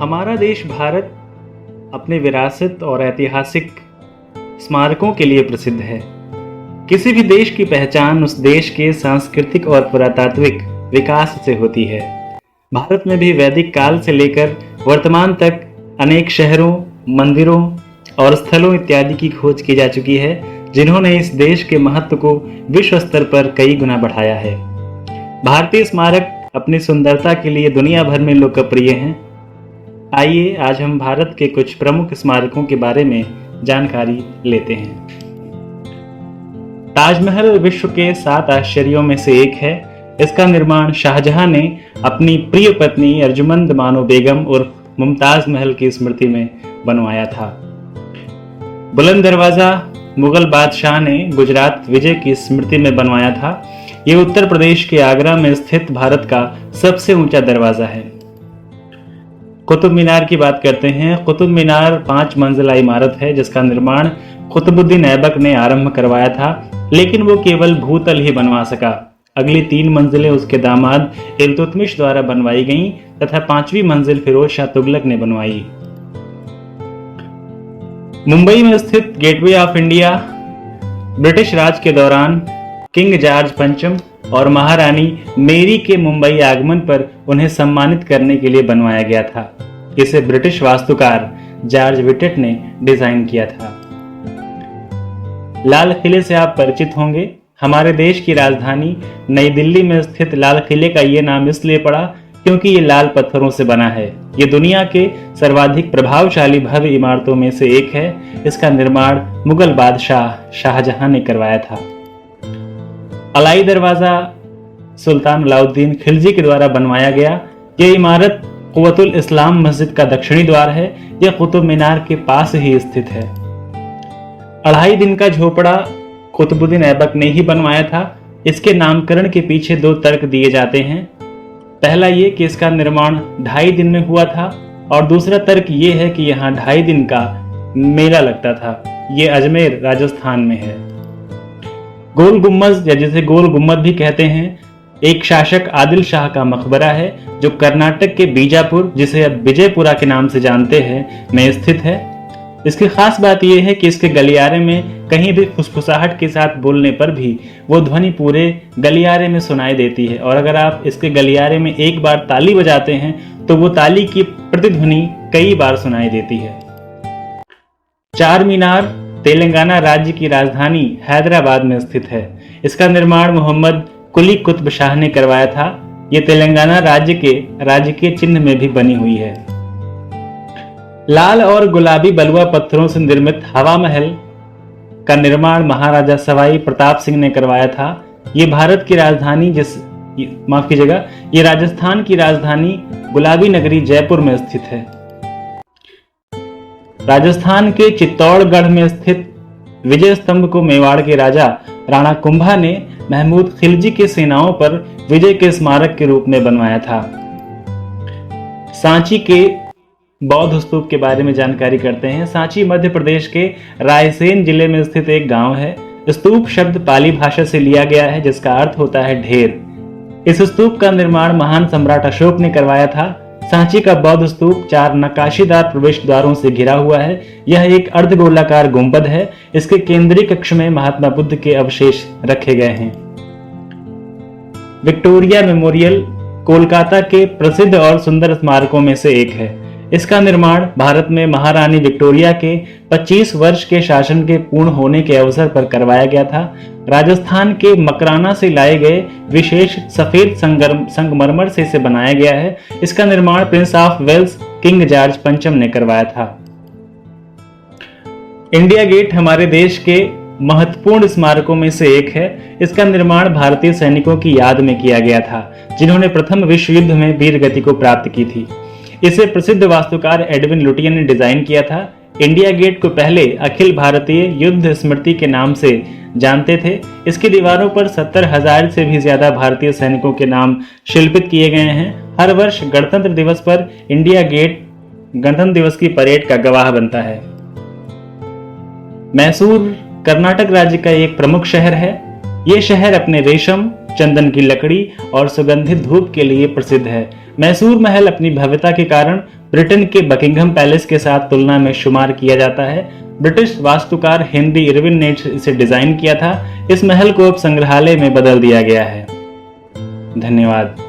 हमारा देश भारत अपने विरासत और ऐतिहासिक स्मारकों के लिए प्रसिद्ध है। किसी भी देश की पहचान उस देश के सांस्कृतिक और पुरातात्विक विकास से होती है। भारत में भी वैदिक काल से लेकर वर्तमान तक अनेक शहरों, मंदिरों और स्थलों इत्यादि की खोज की जा चुकी है, जिन्होंने इस देश के महत्व को विश्व स्तर पर कई गुना बढ़ाया है। भारतीय स्मारक अपनी सुंदरता के लिए दुनिया भर में लोकप्रिय हैं। आइए आज हम भारत के कुछ प्रमुख स्मारकों के बारे में जानकारी लेते हैं। ताजमहल विश्व के 7 आश्चर्यों में से एक है। इसका निर्माण शाहजहां ने अपनी प्रिय पत्नी अर्जुमंद बानो बेगम और मुमताज महल की स्मृति में बनवाया था। बुलंद दरवाजा मुगल बादशाह ने गुजरात विजय की स्मृति में बनवाया था। ये उत्तर प्रदेश के आगरा में स्थित भारत का सबसे ऊंचा दरवाजा है। कुतुब मीनार की बात करते हैं। कुतुब मीनार 5 मंजिला इमारत है, जिसका निर्माण कुतुबुद्दीन ऐबक ने आरंभ करवाया था, लेकिन वो केवल भूतल ही बनवा सका। अगली 3 मंजिलें उसके दामाद इल्तुतमिश द्वारा बनवाई गईं तथा 5वीं मंजिल फिरोज शाह तुगलक ने बनवाई। मुंबई में स्थित गेटवे ऑफ इंडिया ब्रिटिश राज के दौरान किंग जॉर्ज पंचम और महारानी मेरी के मुंबई आगमन पर उन्हें सम्मानित करने के लिए बनवाया गया था। इसे ब्रिटिश वास्तुकार जॉर्ज विटेट ने डिजाइन किया था। लाल किले से आप परिचित होंगे। हमारे देश की राजधानी नई दिल्ली में स्थित लाल किले का ये नाम इसलिए पड़ा क्योंकि ये लाल पत्थरों से बना है। ये दुनिया के सर्वाधिक प्रभावशाली भव्य इमारतों में से एक है। इसका निर्माण मुगल बादशाह शाहजहां ने करवाया था। अलाई दरवाजा सुल्तान अलाउद्दीन खिलजी के द्वारा बनवाया गया। यह इमारत कुव्वतुल इस्लाम मस्जिद का दक्षिणी द्वार है। यह कुतुब मीनार के पास ही स्थित है। 2.5 दिन का झोपड़ा कुतुबुद्दीन ऐबक ने ही बनवाया था। इसके नामकरण के पीछे 2 तर्क दिए जाते हैं। पहला ये कि इसका निर्माण 2.5 दिन में हुआ था, और दूसरा तर्क ये है कि यहाँ 2.5 दिन का मेला लगता था। ये अजमेर राजस्थान में है। गोल गुम्बद, या जिसे गोल गुम्बद भी कहते हैं, एक शासक आदिल शाह का मकबरा है, जो कर्नाटक के बीजापुर, जिसे अब विजयपुरा के नाम से जानते हैं, में स्थित है। इसकी खास बात यह है कि इसके गलियारे में कहीं भी फुसफुसाहट के साथ बोलने पर भी वो ध्वनि पूरे गलियारे में सुनाई देती है, और अगर आप इसके गलियारे में एक बार ताली बजाते हैं तो वो ताली की प्रतिध्वनि कई बार सुनाई देती है। चार मीनार तेलंगाना राज्य की राजधानी हैदराबाद में स्थित है। इसका निर्माण मोहम्मद कुली कुतुब शाह ने करवाया था। ये तेलंगाना राज्य के राजकीय चिन्ह में भी बनी हुई है। लाल और गुलाबी बलुआ पत्थरों से निर्मित हवा महल का निर्माण महाराजा सवाई प्रताप सिंह ने करवाया था। ये भारत की राजधानी ये राजस्थान की राजधानी गुलाबी नगरी जयपुर में स्थित है। राजस्थान के चित्तौड़गढ़ में स्थित विजय स्तंभ को मेवाड़ के राजा राणा कुंभा ने महमूद खिलजी की सेनाओं पर विजय के स्मारक के रूप में बनवाया था। सांची के बौद्ध स्तूप के बारे में जानकारी करते हैं। सांची मध्य प्रदेश के रायसेन जिले में स्थित एक गांव है। स्तूप शब्द पाली भाषा से लिया गया है, जिसका अर्थ होता है ढेर। इस स्तूप का निर्माण महान सम्राट अशोक ने करवाया था। सांची का बौद्ध स्तूप 4 नक्काशीदार प्रवेश द्वारों से घिरा हुआ है। यह एक अर्धगोलाकार गुंबद है। इसके केंद्रीय कक्ष में महात्मा बुद्ध के अवशेष रखे गए हैं। विक्टोरिया मेमोरियल कोलकाता के प्रसिद्ध और सुंदर स्मारकों में से एक है। इसका निर्माण भारत में महारानी विक्टोरिया के 25 वर्ष के शासन के पूर्ण होने के अवसर पर करवाया गया था। राजस्थान के मकराना से लाए गए विशेष सफेद संगमरमर से इसे बनाया गया है। इसका निर्माण prince of Wales king George पंचम ने करवाया था। इंडिया गेट हमारे देश के महत्वपूर्ण स्मारकों में से एक है। इसका निर्माण भारतीय सैनिकों की याद में किया गया था, जिन्होंने प्रथम विश्व युद्ध में वीर गति को प्राप्त की थी। इसे प्रसिद्ध वास्तुकार एडविन लुटियन ने डिजाइन किया था। इंडिया गेट को पहले अखिल भारतीय युद्ध स्मृति के नाम से जानते थे। इसकी दीवारों पर 70,000 से भी ज्यादा भारतीय सैनिकों के नाम शिल्पित किए गए हैं। हर वर्ष गणतंत्र दिवस पर इंडिया गेट गणतंत्र दिवस की परेड का गवाह बनता है। मैसूर कर्नाटक राज्य का एक प्रमुख शहर है। ये शहर अपने रेशम, चंदन की लकड़ी और सुगंधित धूप के लिए प्रसिद्ध है। मैसूर महल अपनी भव्यता के कारण ब्रिटेन के बकिंघम पैलेस के साथ तुलना में शुमार किया जाता है। ब्रिटिश वास्तुकार हेनरी इरविन ने इसे डिजाइन किया था। इस महल को अब संग्रहालय में बदल दिया गया है। धन्यवाद।